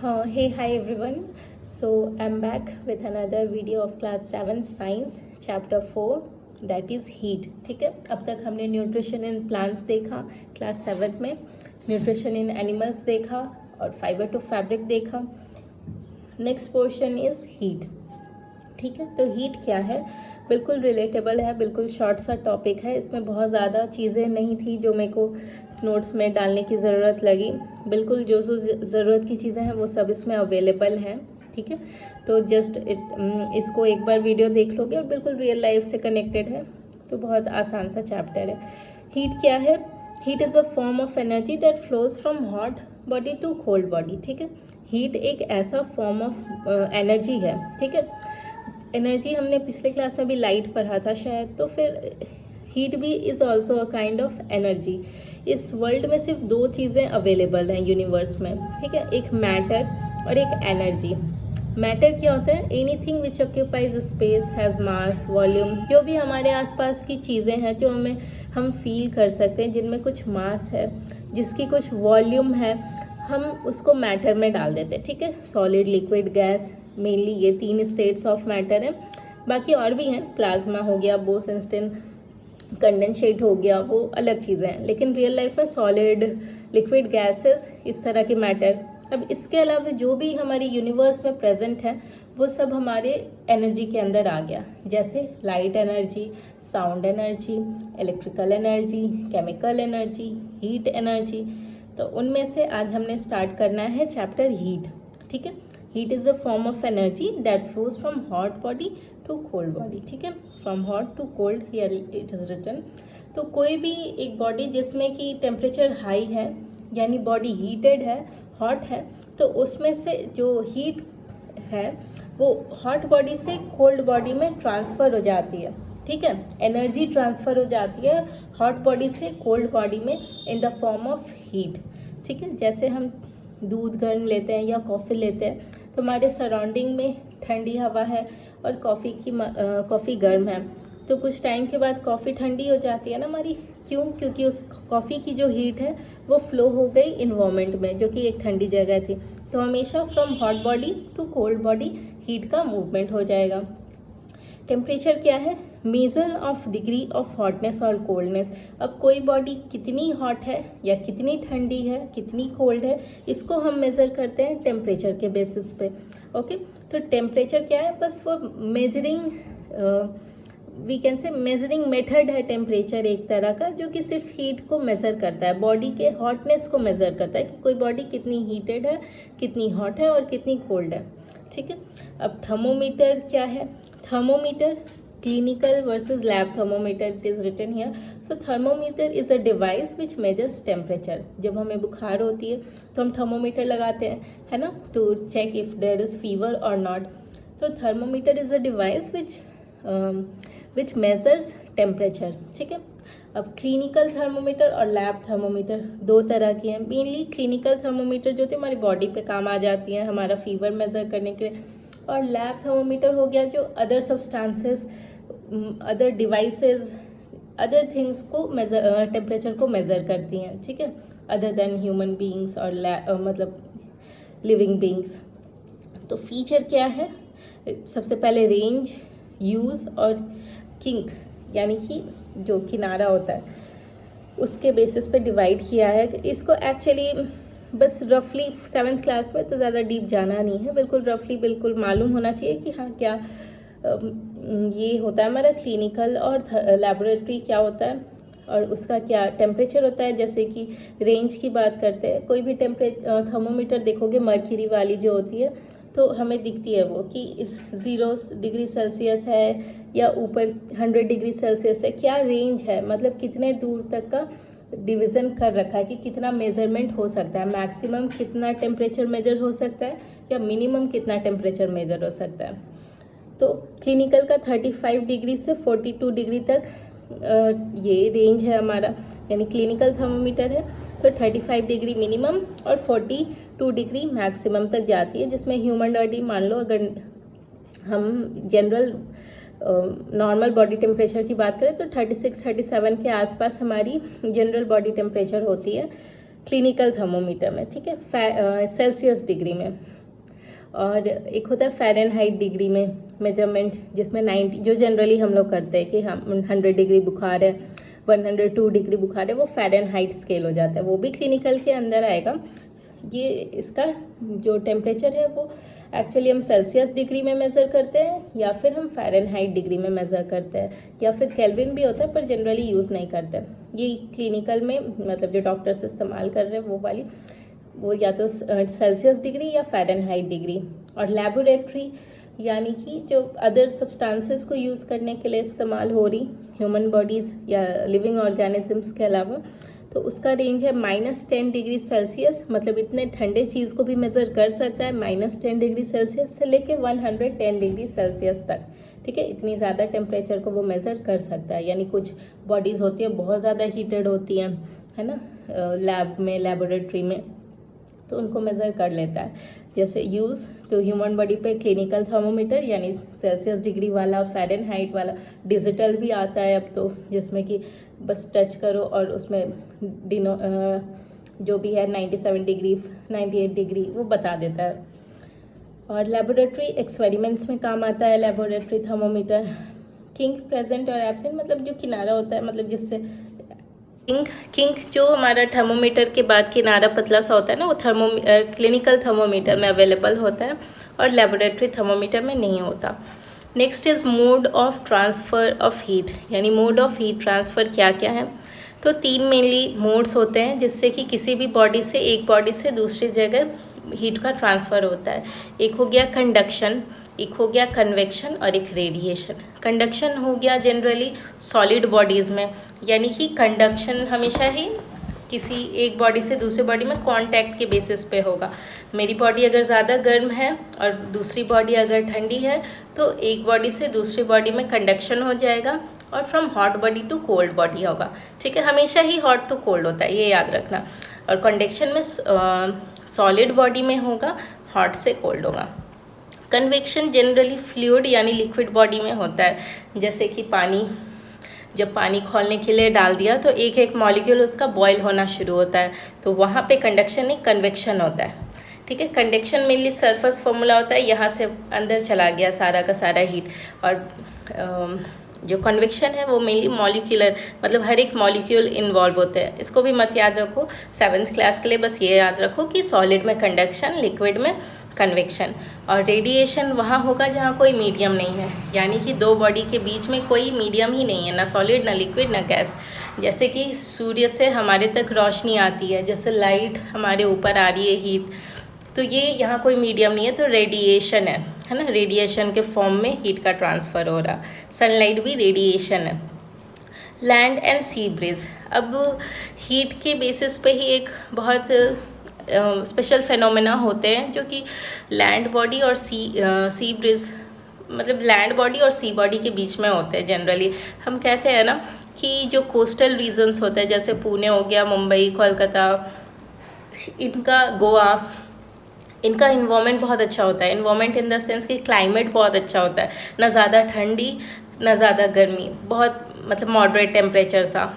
Hey, hi everyone. So I'm back with another video of class 7 science chapter 4 that is heat. ठीक है, अब तक हमने nutrition in plants देखा class 7 में, न्यूट्रिशन इन एनिमल्स देखा और फाइबर टू फैब्रिक देखा. Next portion is heat. ठीक है, तो हीट क्या है, बिल्कुल रिलेटेबल है, बिल्कुल शॉर्ट सा टॉपिक है. इसमें बहुत ज़्यादा चीज़ें नहीं थी जो मेरे को नोट्स में डालने की ज़रूरत लगी. बिल्कुल जो ज़रूरत की चीज़ें हैं वो सब इसमें अवेलेबल हैं. ठीक है, तो जस्ट इसको एक बार वीडियो देख लोगे और बिल्कुल रियल लाइफ से कनेक्टेड है, तो बहुत आसान सा चैप्टर है. हीट क्या है? Heat is a form of energy that flows from hot body to cold body. ठीक है, हीट एक ऐसा फॉर्म ऑफ एनर्जी है. ठीक है, एनर्जी हमने पिछले क्लास में भी लाइट पढ़ा था शायद, तो फिर हीट भी is also a kind of energy. इस वर्ल्ड में सिर्फ दो चीज़ें अवेलेबल हैं यूनिवर्स में. ठीक है, एक मैटर और एक एनर्जी. मैटर क्या होता है? Anything which occupies space, has mass, volume. जो भी हमारे आसपास की चीज़ें हैं जो हम फील कर सकते हैं, जिनमें कुछ मास है, जिसकी कुछ वॉल्यूम है, हम उसको मैटर में डाल देते हैं. ठीक है, सॉलिड, लिक्विड, गैस, मेनली ये तीन स्टेट्स ऑफ मैटर हैं. बाकी और भी हैं, प्लाज्मा हो गया, बोस-आइंस्टीन कंडेंसेट हो गया, वो अलग चीज़ें हैं. लेकिन रियल लाइफ में सॉलिड, लिक्विड, गैसेस, इस तरह के मैटर. अब इसके अलावा जो भी हमारे यूनिवर्स में प्रेजेंट है वो सब हमारे एनर्जी के अंदर आ गया. जैसे light energy, sound energy, electrical energy, chemical energy, heat energy. तो उनमें से आज हमने स्टार्ट करना है चैप्टर हीट. ठीक है, heat is a form of energy that flows from hot body to cold body. ठीक है, from hot to cold, here it is written. तो कोई भी एक बॉडी जिसमें कि टेम्परेचर हाई है, यानी बॉडी हीटेड है, हॉट है, तो उसमें से जो हीट है वो हॉट बॉडी से कोल्ड बॉडी में ट्रांसफ़र हो जाती है. ठीक है, एनर्जी ट्रांसफ़र हो जाती है हॉट बॉडी से कोल्ड बॉडी में in the form of heat. ठीक है, जैसे हम दूध गर्म लेते हैं या कॉफ़ी लेते हैं, तो हमारे सराउंडिंग में ठंडी हवा है और कॉफ़ी गर्म है, तो कुछ टाइम के बाद कॉफ़ी ठंडी हो जाती है ना हमारी. क्यों? क्योंकि उस कॉफ़ी की जो हीट है वो फ्लो हो गई इन्वायरमेंट में, जो कि एक ठंडी जगह थी. तो हमेशा from hot body to cold body heat का मूवमेंट हो जाएगा. टेम्परेचर क्या है? Measure of degree of hotness और कोल्डनेस. अब कोई बॉडी कितनी हॉट है या कितनी ठंडी है, कितनी कोल्ड है, इसको हम मेज़र करते हैं टेम्परेचर के बेसिस पे. ओके, तो टेम्परेचर क्या है? बस वो measuring, we can say measuring method है टेम्परेचर एक तरह का, जो कि सिर्फ हीट को मेज़र करता है, बॉडी के हॉटनेस को मेज़र करता है कि कोई बॉडी कितनी हीटेड है, कितनी हॉट है और कितनी कोल्ड है. ठीक है, अब थर्मोमीटर क्या है? Thermometer, clinical versus lab thermometer, it is written here. So thermometer is a device which measures temperature. जब हमें बुखार होती है तो हम थर्मोमीटर लगाते हैं, है ना, to check if there is fever और नॉट. तो thermometer is a device which measures temperature. ठीक है, अब क्लिनिकल थर्मोमीटर और लैब थर्मोमीटर दो तरह की हैं. मेनली क्लिनिकल थर्मोमीटर जो थे हमारी बॉडी पे काम आ जाती हैं हमारा फीवर मेज़र करने के लिए, और लैब थर्मोमीटर हो गया जो other substances, other devices, other things को मेज़र, टेम्परेचर को मेज़र करती हैं. ठीक है, अदर देन ह्यूमन बीइंग्स और मतलब लिविंग बीइंग्स. तो फीचर क्या है? सबसे पहले रेंज, यूज़ और किंक, यानी कि जो किनारा होता है उसके बेसिस पे डिवाइड किया है. इसको एक्चुअली बस रफली 7th क्लास में तो ज़्यादा डीप जाना नहीं है, बिल्कुल रफली बिल्कुल मालूम होना चाहिए कि हाँ क्या ये होता है हमारा क्लिनिकल, और लैबोरेटरी क्या होता है और उसका क्या टेम्परेचर होता है. जैसे कि रेंज की बात करते हैं, कोई भी थर्मोमीटर देखोगे मर्क्यूरी वाली जो होती है, तो हमें दिखती है वो कि इस 0 डिग्री सेल्सियस है या ऊपर 100 डिग्री सेल्सियस है. क्या रेंज है, मतलब कितने दूर तक का डिवीज़न कर रखा है कि कितना मेज़रमेंट हो सकता है, मैक्सिमम कितना टेम्परेचर मेजर हो सकता है या मिनिमम कितना टेम्परेचर मेजर हो सकता है. तो क्लिनिकल का 35 डिग्री से 42 डिग्री तक ये रेंज है हमारा, यानी क्लिनिकल थर्मोमीटर है तो 35 डिग्री मिनिमम और 42 डिग्री मैक्सिमम तक जाती है. जिसमें ह्यूमन बॉडी, मान लो अगर हम जनरल नॉर्मल बॉडी टेम्परेचर की बात करें तो 36-37 के आसपास हमारी जनरल बॉडी टेम्परेचर होती है. क्लिनिकल थर्मोमीटर में, ठीक है, सेल्सियस डिग्री में। और एक होता है फ़ारेनहाइट डिग्री में मेजरमेंट, जिसमें 90 जो जनरली हम लोग करते हैं कि हम 100 डिग्री बुखार है, 102 डिग्री बुखार है, वो फ़ारेनहाइट स्केल हो जाता है, वो भी क्लिनिकल के अंदर आएगा। ये इसका जो टेम्परेचर है वो एक्चुअली हम सेल्सियस डिग्री में मेज़र करते हैं, या फिर हम फ़ारेनहाइट डिग्री में मेज़र करते हैं, या फिर केल्विन भी होता है, पर जनरली यूज़ नहीं करते। ये क्लिनिकल में मतलब जो डॉक्टर्स इस्तेमाल कर रहे हैं वो वाली, वो या तो सेल्सियस डिग्री या फ़ारेनहाइट डिग्री। और लेबोरेटरी यानी कि जो अदर सब्सटेंसेस को यूज़ करने के लिए इस्तेमाल हो रही ह्यूमन बॉडीज़ या लिविंग ऑर्गेनिजम्स के अलावा, तो उसका रेंज है -10 डिग्री सेल्सियस, मतलब इतने ठंडे चीज़ को भी मेज़र कर सकता है -10 डिग्री सेल्सियस से लेके 110 डिग्री सेल्सियस तक, ठीक है। इतनी ज़्यादा टेम्परेचर को वो मेज़र कर सकता है। यानी कुछ बॉडीज़ होती हैं बहुत ज़्यादा हीटेड होती हैं, है ना, लैब में, लेबोरेटरी में, तो उनको मेज़र कर लेता है। जैसे यूज़ तो ह्यूमन बॉडी पे क्लिनिकल थर्मोमीटर यानी सेल्सियस डिग्री वाला, फ़ारेनहाइट वाला, डिजिटल भी आता है अब तो, जिसमें कि बस टच करो और उसमें जो भी है 97 डिग्री 98 डिग्री वो बता देता है। और लेबोरेटरी एक्सपेरिमेंट्स में काम आता है लेबोरेटरी थर्मोमीटर। किंक प्रेजेंट और एब्सेंट, मतलब जो किनारा होता है, मतलब जिससे किंक जो हमारा थर्मोमीटर के बाद किनारा पतला सा होता है ना, वो क्लिनिकल थर्मोमीटर में अवेलेबल होता है और लेबोरेटरी थर्मोमीटर में नहीं होता। Next is mode of transfer of heat, यानी मोड ऑफ हीट ट्रांसफ़र क्या क्या है। तो 3 मेनली मोड्स होते हैं जिससे कि किसी भी बॉडी से, एक बॉडी से दूसरी जगह हीट का ट्रांसफ़र होता है। एक हो गया कंडक्शन, एक हो गया कन्वेक्शन और एक रेडिएशन। कंडक्शन हो गया जनरली सॉलिड बॉडीज़ में, यानी कि कंडक्शन हमेशा ही किसी एक बॉडी से दूसरी बॉडी में कांटेक्ट के बेसिस पे होगा। मेरी बॉडी अगर ज़्यादा गर्म है और दूसरी बॉडी अगर ठंडी है, तो एक बॉडी से दूसरी बॉडी में कंडक्शन हो जाएगा और from hot body to cold body होगा, ठीक है। हमेशा ही हॉट टू कोल्ड होता है, ये याद रखना। और कंडक्शन में सॉलिड बॉडी में होगा, हॉट से कोल्ड होगा। कन्वेक्शन जनरली फ्लूइड यानी लिक्विड बॉडी में होता है, जैसे कि पानी, जब पानी खौलने के लिए डाल दिया तो एक एक मॉलिक्यूल उसका बॉयल होना शुरू होता है, तो वहाँ पे कंडक्शन नहीं कन्वेक्शन होता है, ठीक है। कंडक्शन मेनली सरफेस फॉर्मूला होता है, यहाँ से अंदर चला गया सारा का सारा हीट। और जो कन्वेक्शन है वो मेनली मॉलिक्यूलर, मतलब हर एक मॉलिक्यूल इन्वॉल्व होते हैं। इसको भी मत याद रखो 7th क्लास के लिए, बस ये याद रखो कि सॉलिड में कंडक्शन, लिक्विड में कन्वेक्शन। और रेडिएशन वहाँ होगा जहाँ कोई मीडियम नहीं है, यानी कि दो बॉडी के बीच में कोई मीडियम ही नहीं है, ना सॉलिड ना लिक्विड ना गैस। जैसे कि सूर्य से हमारे तक रोशनी आती है, जैसे लाइट हमारे ऊपर आ रही है हीट, तो ये यहाँ कोई मीडियम नहीं है, तो रेडिएशन है ना। रेडिएशन के फॉर्म में हीट का ट्रांसफ़र हो रहा। सनलाइट भी रेडिएशन है। लैंड एंड सी ब्रीज, अब हीट के बेसिस पे ही एक बहुत स्पेशल फेनोमेना होते हैं जो कि लैंड बॉडी और सी ब्रीज, मतलब लैंड बॉडी और सी बॉडी के बीच में होते हैं। जनरली हम कहते हैं ना कि जो कोस्टल रीजन्स होते हैं, जैसे पुणे हो गया, मुंबई, कोलकाता, इनका, गोवा, इनका इन्वायरमेंट बहुत अच्छा होता है। इन्वायरमेंट इन द सेंस कि क्लाइमेट बहुत अच्छा होता है, ना ज़्यादा ठंडी ना ज़्यादा गर्मी, बहुत मतलब मॉडरेट टेम्परेचर सा।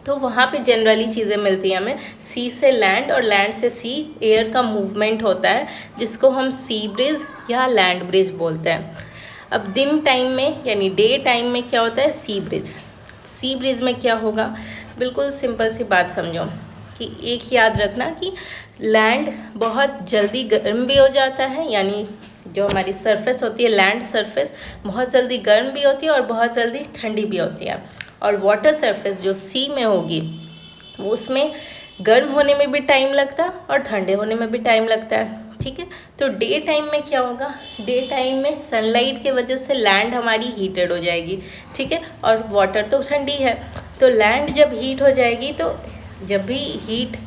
तो वहाँ पे जनरली चीज़ें मिलती हैं हमें। सी से लैंड और लैंड से सी एयर का मूवमेंट होता है, जिसको हम सी ब्रिज या लैंड ब्रिज बोलते हैं। अब दिन टाइम में यानी डे टाइम में क्या होता है, सी ब्रिज। सी ब्रिज में क्या होगा, बिल्कुल सिंपल सी बात समझो कि एक याद रखना कि लैंड बहुत जल्दी गर्म भी हो जाता है, यानी जो हमारी सरफेस होती है लैंड सरफेस बहुत जल्दी गर्म भी होती है और बहुत जल्दी ठंडी भी होती है। और वाटर सरफेस जो सी में होगी वो उसमें गर्म होने में भी टाइम लगता है और ठंडे होने में भी टाइम लगता है, ठीक है। तो डे टाइम में क्या होगा, डे टाइम में सनलाइट के वजह से लैंड हमारी हीटेड हो जाएगी, ठीक है, और वाटर तो ठंडी है। तो लैंड जब हीट हो जाएगी, तो जब भी हीट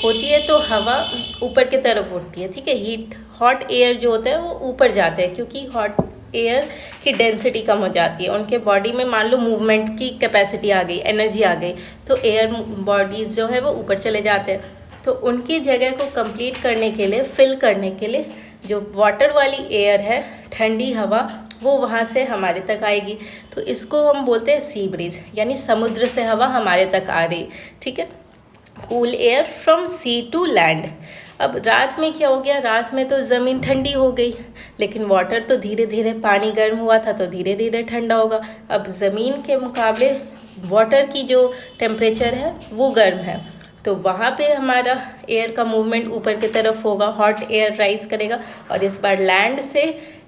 होती है तो हवा ऊपर की तरफ उठती है, ठीक है। हीट हॉट एयर जो होता है वो ऊपर जाते हैं, क्योंकि हॉट एयर की डेंसिटी कम हो जाती है। उनके बॉडी में मान लो मूवमेंट की कैपेसिटी आ गई, एनर्जी आ गई, तो एयर बॉडीज जो है वो ऊपर चले जाते हैं। तो उनकी जगह को कंप्लीट करने के लिए, फिल करने के लिए, जो वाटर वाली एयर है, ठंडी हवा, वो वहाँ से हमारे तक आएगी। तो इसको हम बोलते हैं सी ब्रीज, यानी समुद्र से हवा हमारे तक आ रही, ठीक है। Cool air from sea to land. अब रात में क्या हो गया, रात में तो ज़मीन ठंडी हो गई, लेकिन वाटर तो धीरे धीरे, पानी गर्म हुआ था तो धीरे धीरे ठंडा होगा। अब ज़मीन के मुकाबले वाटर की जो टेम्परेचर है वो गर्म है, तो वहाँ पे हमारा एयर का मूवमेंट ऊपर की तरफ होगा, हॉट एयर राइज करेगा, और इस बार लैंड से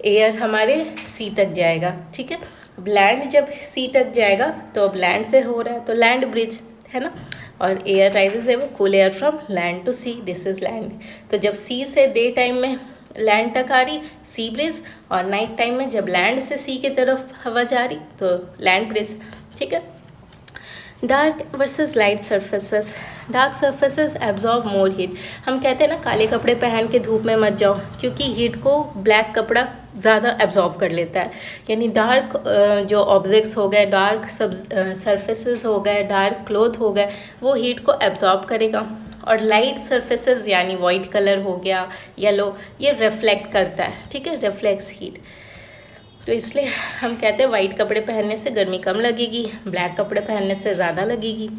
एयर हमारे सी तक जाएगा। ठीक है, अब लैंड जब सी तक जाएगा तो अब लैंड से हो रहा है तो लैंड ब्रिज है ना, और एयर राइजेस है वो cool air from land to sea, this is land. तो जब सी से डे टाइम में लैंड तक आ रही सी ब्रिज, और नाइट टाइम में जब लैंड से सी की तरफ हवा जा रही तो लैंड ब्रिज। ठीक है, dark versus light surfaces. Dark surfaces absorb more heat. हम कहते हैं ना काले कपड़े पहन के धूप में मत जाओ, क्योंकि हीट को ब्लैक कपड़ा ज़्यादा एब्जॉर्ब कर लेता है। यानी डार्क जो ऑब्जेक्ट्स हो गए, डार्क सर्फेसेस हो गए, डार्क क्लोथ हो गए, वो हीट को एब्जॉर्ब करेगा। और लाइट सर्फेसेस यानी वाइट कलर हो गया, येलो, ये रिफ्लेक्ट करता है। ठीक है, रिफ्लेक्ट्स हीट। तो इसलिए हम कहते हैं वाइट कपड़े पहनने से गर्मी कम लगेगी, ब्लैक कपड़े पहनने से ज़्यादा लगेगी।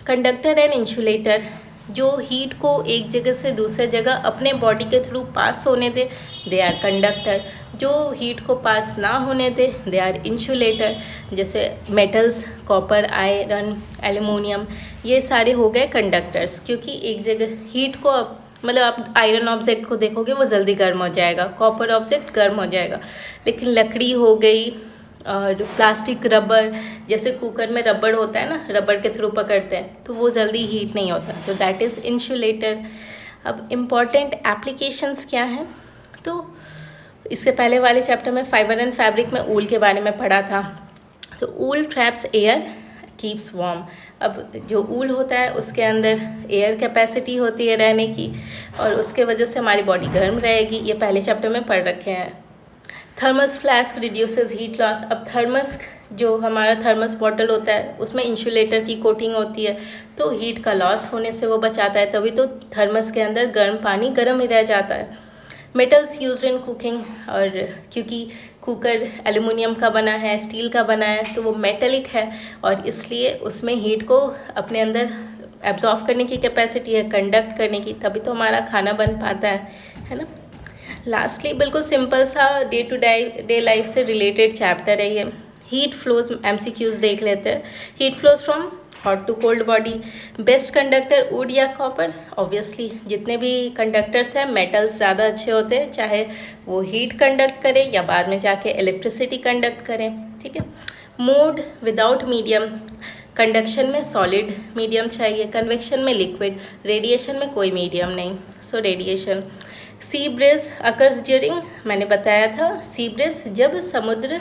कंडक्टर एंड इंसुलेटर, जो हीट को एक जगह से दूसरे जगह अपने बॉडी के थ्रू पास होने दे, दे आर कंडक्टर। जो हीट को पास ना होने दे, दे आर इंसुलेटर। जैसे मेटल्स, कॉपर, आयरन, एल्युमिनियम, ये सारे हो गए कंडक्टर्स, क्योंकि एक जगह हीट को मतलब आप आयरन ऑब्जेक्ट को देखोगे वो जल्दी गर्म हो जाएगा, कॉपर ऑब्जेक्ट गर्म हो जाएगा, लेकिन लकड़ी हो गई और प्लास्टिक, रबर, जैसे कुकर में रबर होता है ना, रबर के थ्रू पकड़ते हैं तो वो जल्दी हीट नहीं होता, तो दैट इज़ इंसुलेटर। अब इम्पॉर्टेंट एप्लीकेशंस क्या हैं, तो इससे पहले वाले चैप्टर में फाइबर एंड फैब्रिक में ऊल के बारे में पढ़ा था। तो ऊल ट्रैप्स एयर, कीप्स वार्म। अब जो ऊल होता है उसके अंदर एयर कैपेसिटी होती है रहने की, और उसके वजह से हमारी बॉडी गर्म रहेगी, ये पहले चैप्टर में पढ़ रखे हैं। Thermos flask reduces heat loss. अब थर्मस, जो हमारा थर्मस बॉटल होता है उसमें इंसुलेटर की कोटिंग होती है, तो हीट का लॉस होने से वो बचाता है, तभी तो थर्मस के अंदर गर्म पानी गर्म ही रह जाता है। मेटल्स यूज्ड इन कुकिंग, और क्योंकि कुकर एल्युमिनियम का बना है, स्टील का बना है, तो वो मेटेलिक है और इसलिए उसमें हीट को अपने अंदर एब्जॉर्व करने की कैपेसिटी है, कंडक्ट करने की, तभी तो हमारा खाना बन पाता है ना। लास्टली बिल्कुल सिंपल सा डे टू डे लाइफ से रिलेटेड चैप्टर है ये। हीट फ्लोज, MCQs देख लेते हैं। Heat flows from hot to cold body. Best conductor wood या कॉपर। ऑब्वियसली जितने भी कंडक्टर्स हैं मेटल्स ज़्यादा अच्छे होते हैं, चाहे वो हीट कंडक्ट करें या बाद में जाके इलेक्ट्रिसिटी कंडक्ट करें। ठीक है, मोड विदाउट मीडियम। कंडक्शन में सॉलिड मीडियम चाहिए, कन्वेक्शन में लिक्विड, रेडिएशन में कोई मीडियम नहीं, सो रेडिएशन। सी ब्रिज अकर्स ड्यूरिंग, मैंने बताया था सी ब्रिज जब समुद्र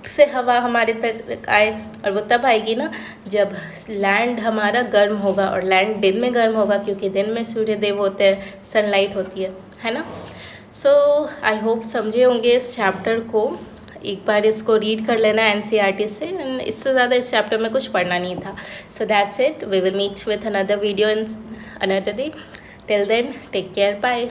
से हवा हमारे तक आए, और वो तब आएगी ना जब लैंड हमारा गर्म होगा, और लैंड दिन में गर्म होगा क्योंकि दिन में सूर्य देव होते हैं, सनलाइट होती है ना। सो आई होप समझे होंगे इस चैप्टर को। एक बार इसको रीड कर लेना NCERT से, इससे ज़्यादा इस चैप्टर में कुछ पढ़ना नहीं था। So that's it, we will meet with another video in another day. Till then take care, bye.